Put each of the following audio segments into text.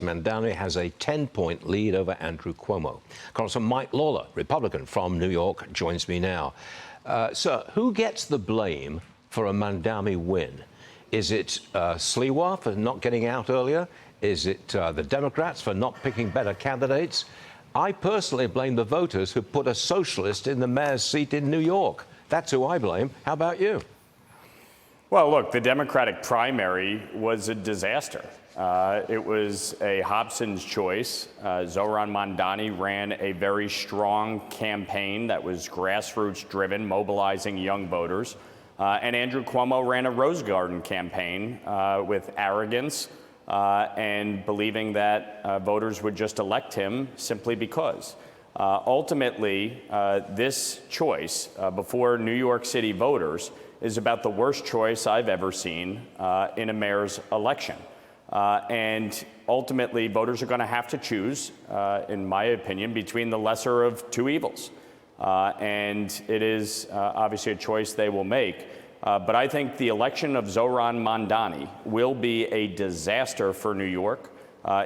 Mamdani has a 10-point lead over Andrew Cuomo. Congressman Mike Lawler, Republican from New York, joins me now. Sir, who gets the blame for a Mamdani win? Is it Sliwa for not getting out earlier? Is it the Democrats for not picking better candidates? I personally blame the voters who put a socialist in the mayor's seat in New York. That's who I blame. How about you? Well, look, the Democratic primary was a disaster. It was a Hobson's choice. Zohran Mamdani ran a very strong campaign that was grassroots-driven, mobilizing young voters. And Andrew Cuomo ran a Rose Garden campaign with arrogance and believing that voters would just elect him simply because. Ultimately, this choice before New York City voters is about the worst choice I've ever seen in a mayor's election. And ultimately, voters are going to have to choose, in my opinion, between the lesser of two evils. And it is obviously a choice they will make. But I think the election of Zohran Mamdani will be a disaster for New York.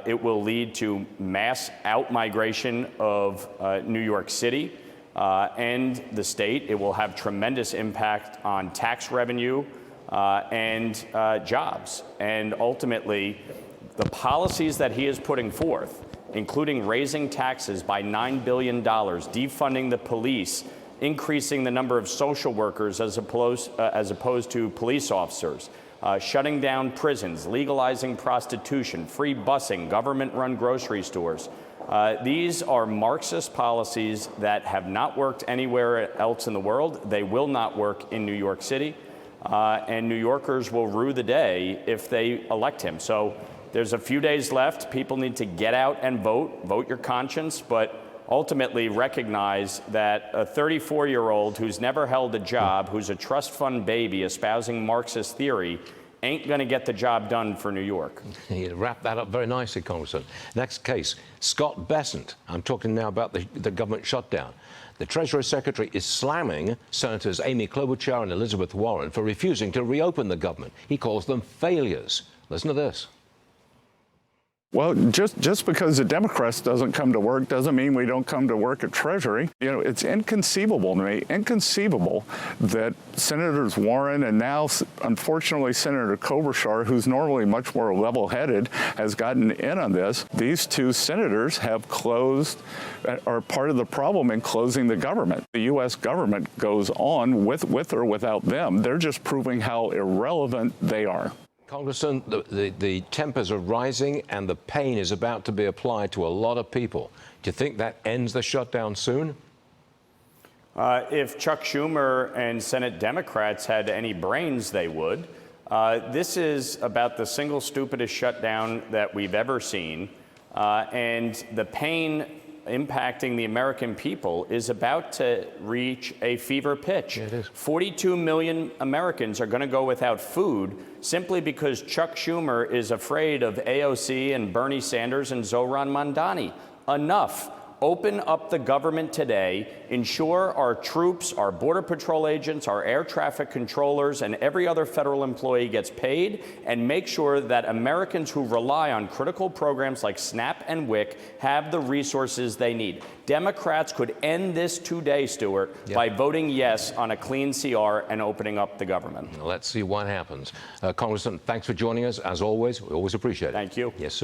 It will lead to mass outmigration of New York City and the state. It will have tremendous impact on tax revenue and jobs. And ultimately, the policies that he is putting forth, including raising taxes by $9 billion, defunding the police, increasing the number of social workers as opposed to police officers, shutting down prisons, legalizing prostitution, free busing, government-run grocery stores. These are Marxist policies that have not worked anywhere else in the world. They will not work in New York City. And New Yorkers will rue the day if they elect him. So there's a few days left. People need to get out and vote your conscience, but ultimately recognize that a 34-year-old who's never held a job, who's a trust fund baby espousing Marxist theory, ain't going to get the job done for New York. You wrap that up very nicely, Congressman. Next case, Scott Bessent. I'm talking now about the government shutdown. The Treasury Secretary is slamming Senators Amy Klobuchar and Elizabeth Warren for refusing to reopen the government. He calls them failures. Listen to this. Well, just because the Democrats doesn't come to work doesn't mean we don't come to work at Treasury. You know, it's inconceivable to me, inconceivable that Senators Warren and now, unfortunately, Senator Klobuchar, who's normally much more level-headed, has gotten in on this. These two senators have are part of the problem in closing the government. The U.S. government goes on with or without them. They're just proving how irrelevant they are. Congressman, the tempers are rising and the pain is about to be applied to a lot of people. Do you think that ends the shutdown soon? If Chuck Schumer and Senate Democrats had any brains, they would. This is about the single stupidest shutdown that we've ever seen. And the pain impacting the American people is about to reach a fever pitch. Yeah, it is. 42 million Americans are going to go without food simply because Chuck Schumer is afraid of AOC and Bernie Sanders and Zohran Mamdani. Enough. Open up the government today, ensure our troops, our Border Patrol agents, our air traffic controllers, and every other federal employee gets paid, and make sure that Americans who rely on critical programs like SNAP and WIC have the resources they need. Democrats could end this today, Stuart, by voting yes on a clean CR and opening up the government. Let's see what happens. Congressman, thanks for joining us. As always, we always appreciate it. Thank you. Yes, sir.